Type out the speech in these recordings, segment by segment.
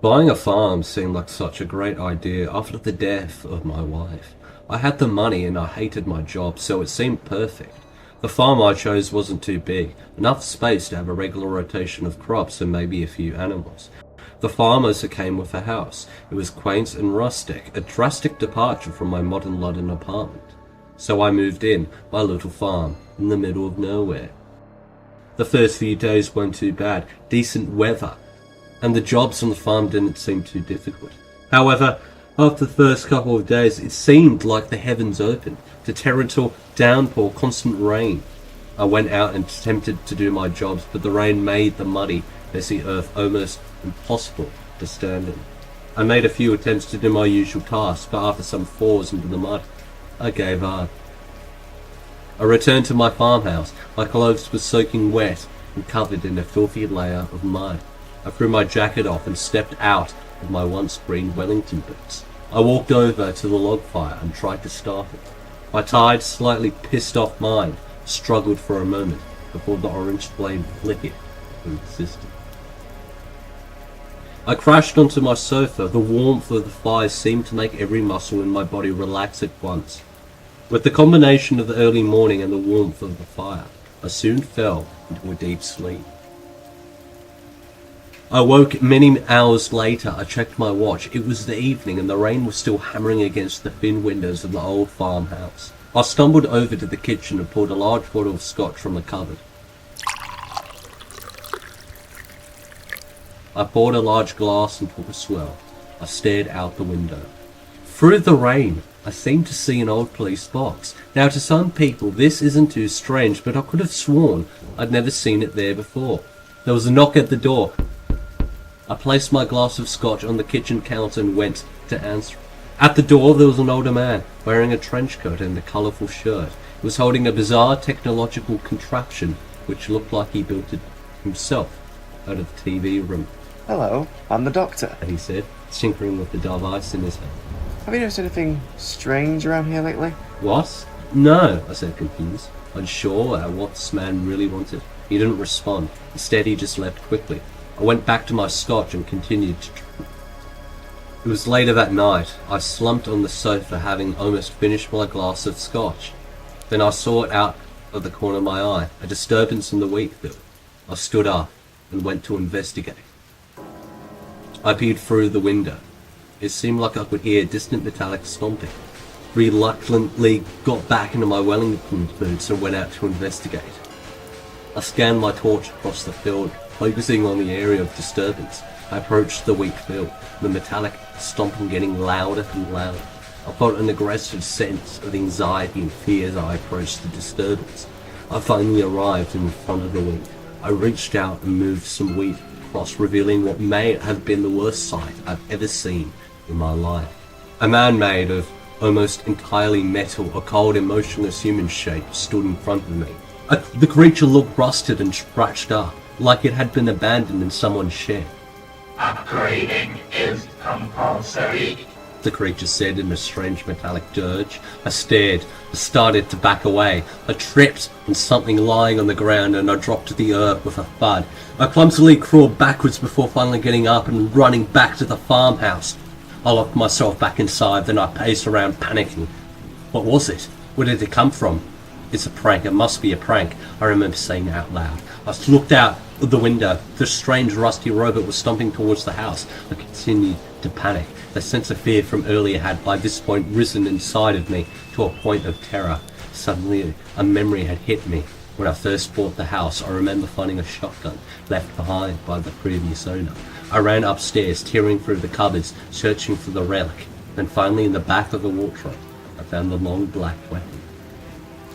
Buying a farm seemed like such a great idea after the death of my wife. I had the money and I hated my job, so it seemed perfect. The farm I chose wasn't too big, enough space to have a regular rotation of crops and maybe a few animals. The farm also came with a house. It was quaint and rustic, a drastic departure from my modern London apartment. So I moved in, my little farm, in the middle of nowhere. The first few days weren't too bad, decent weather, and the jobs on the farm didn't seem too difficult. However, after the first couple of days, it seemed like the heavens opened, to torrential downpour, constant rain. I went out and attempted to do my jobs, but the rain made the muddy, messy earth almost impossible to stand in. I made a few attempts to do my usual tasks, but after some falls into the mud, I gave up. I returned to my farmhouse. My clothes were soaking wet and covered in a filthy layer of mud. I threw my jacket off and stepped out of my once green Wellington boots. I walked over to the log fire and tried to start it. My tired, slightly pissed off mind struggled for a moment before the orange flame flickered through the system. I crashed onto my sofa. The warmth of the fire seemed to make every muscle in my body relax at once. With the combination of the early morning and the warmth of the fire, I soon fell into a deep sleep. I woke many hours later. I checked my watch. It was the evening and the rain was still hammering against the thin windows of the old farmhouse. I stumbled over to the kitchen and poured a large bottle of scotch from the cupboard. I poured a large glass and took a swirl. I stared out the window. Through the rain, I seemed to see an old police box. Now, to some people, this isn't too strange, but I could have sworn I'd never seen it there before. There was a knock at the door. I placed my glass of scotch on the kitchen counter and went to answer. At the door, there was an older man, wearing a trench coat and a colourful shirt. He was holding a bizarre technological contraption, which looked like he built it himself out of the TV room. Hello, I'm the doctor. He said, tinkering with the device in his hand. Have you noticed anything strange around here lately? What? No, I said, confused, unsure at what this man really wanted. He didn't respond. Instead, he just left quickly. I went back to my scotch and continued to drink. It was later that night. I slumped on the sofa, having almost finished my glass of scotch. Then I saw it out of the corner of my eye, a disturbance in the wheat field. I stood up and went to investigate. I peered through the window. It seemed like I could hear distant metallic stomping. Reluctantly got back into my Wellington boots and went out to investigate. I scanned my torch across the field, focusing on the area of disturbance. I approached the wheat field, the metallic stomping getting louder and louder. I felt an aggressive sense of anxiety and fear as I approached the disturbance. I finally arrived in front of the wheat. I reached out and moved some wheat across, revealing what may have been the worst sight I've ever seen in my life. A man made of almost entirely metal, a cold, emotionless human shape stood in front of me. The creature looked rusted and scratched up, like it had been abandoned in someone's shed. Upgrading is compulsory, the creature said in a strange metallic dirge. I stared, I started to back away. I tripped on something lying on the ground and I dropped to the earth with a thud. I clumsily crawled backwards before finally getting up and running back to the farmhouse. I locked myself back inside, then I paced around panicking. What was it? Where did it come from? It's a prank, it must be a prank, I remember saying out loud. I looked out of the window. The strange rusty robot was stomping towards the house. I continued to panic. The sense of fear from earlier had by this point risen inside of me to a point of terror. Suddenly a memory had hit me. When I first bought the house, I remember finding a shotgun left behind by the previous owner. I ran upstairs, tearing through the cupboards, searching for the relic. Then finally in the back of the wardrobe, I found the long black weapon.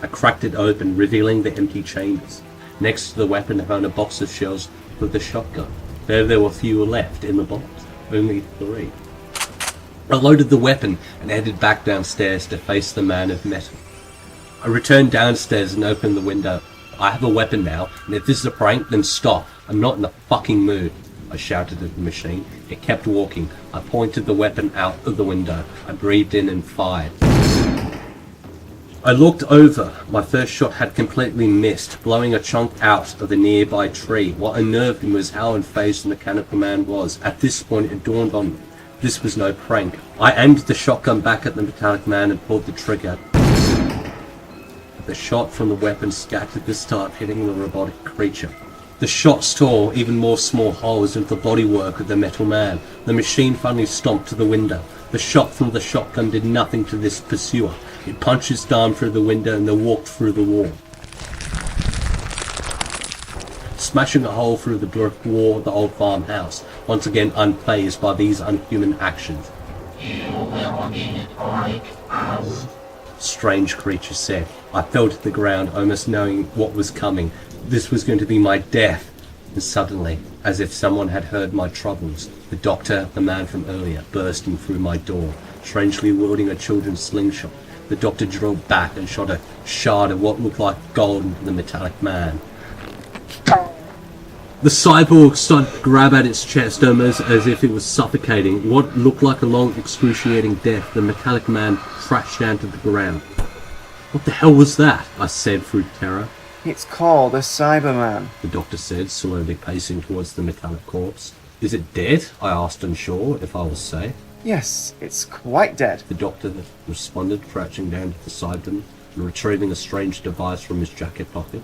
I cracked it open, revealing the empty chambers. Next to the weapon I found a box of shells with the shotgun. There were fewer left in the box, only 3. I loaded the weapon and headed back downstairs to face the man of metal. I returned downstairs and opened the window. I have a weapon now, and if this is a prank, then stop. I'm not in the fucking mood, I shouted at the machine. It kept walking. I pointed the weapon out of the window. I breathed in and fired. I looked over. My first shot had completely missed, blowing a chunk out of a nearby tree. What unnerved me was how unfazed the mechanical man was. At this point, it dawned on me. This was no prank. I aimed the shotgun back at the metallic man and pulled the trigger. The shot from the weapon scattered the start, hitting the robotic creature. The shot tore even more small holes into the bodywork of the metal man. The machine finally stomped to the window. The shot from the shotgun did nothing to this pursuer. It punched its arm through the window and then walked through the wall, smashing a hole through the brick wall of the old farmhouse, once again unfazed by these unhuman actions. You will need like us. Strange creature said. I fell to the ground, almost knowing what was coming. This was going to be my death. And suddenly, as if someone had heard my troubles, the doctor, the man from earlier, bursting through my door, strangely wielding a children's slingshot. The doctor drilled back and shot a shard of what looked like gold into the metallic man. The cyborg started to grab at its chest, almost as if it was suffocating. What looked like a long, excruciating death, the metallic man crashed down to the ground. What the hell was that? I said through terror. It's called a Cyberman. The doctor said, slowly pacing towards the metallic corpse. Is it dead? I asked, unsure if I was safe. Yes, it's quite dead. The doctor responded, crouching down to the side of him and retrieving a strange device from his jacket pocket.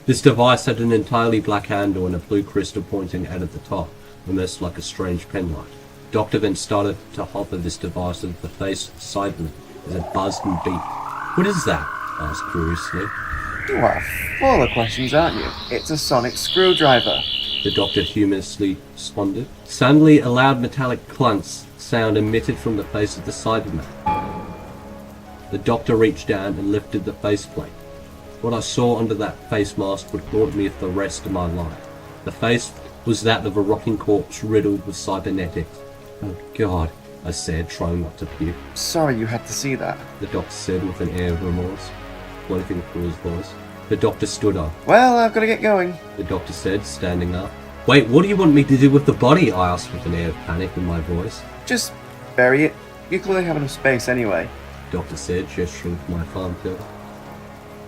This device had an entirely black handle and a blue crystal pointing out of the top, almost like a strange penlight. The doctor then started to hover this device at the face of the Cyberman as it buzzed and beeped. What is that? I asked curiously. You are full of questions, aren't you? It's a sonic screwdriver. The doctor humorously responded. Suddenly, a loud metallic clunk sound emitted from the face of the Cyberman. The doctor reached down and lifted the faceplate. What I saw under that face mask would haunt me for the rest of my life. The face was that of a rotting corpse riddled with cybernetics. Oh God, I said, trying not to puke. Sorry you had to see that. The doctor said with an air of remorse, floating through his voice. The doctor stood up. Well, I've got to get going. The doctor said, standing up. Wait, what do you want me to do with the body? I asked with an air of panic in my voice. Just bury it. You clearly have enough space anyway. The doctor said, gesturing to my farm field.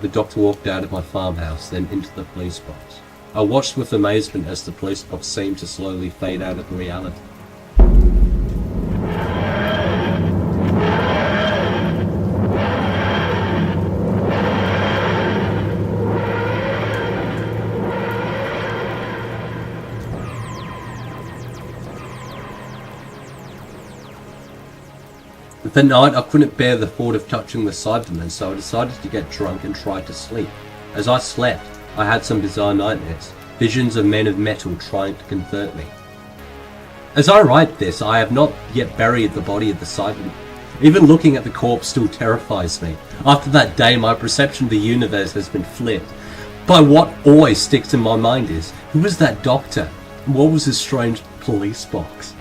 The doctor walked out of my farmhouse, then into the police box. I watched with amazement as the police box seemed to slowly fade out of reality. That night I couldn't bear the thought of touching the Cyberman, so I decided to get drunk and try to sleep. As I slept, I had some bizarre nightmares, visions of men of metal trying to convert me. As I write this, I have not yet buried the body of the Cyberman. Even looking at the corpse still terrifies me. After that day, my perception of the universe has been flipped. But what always sticks in my mind is, who was that doctor? And what was his strange police box?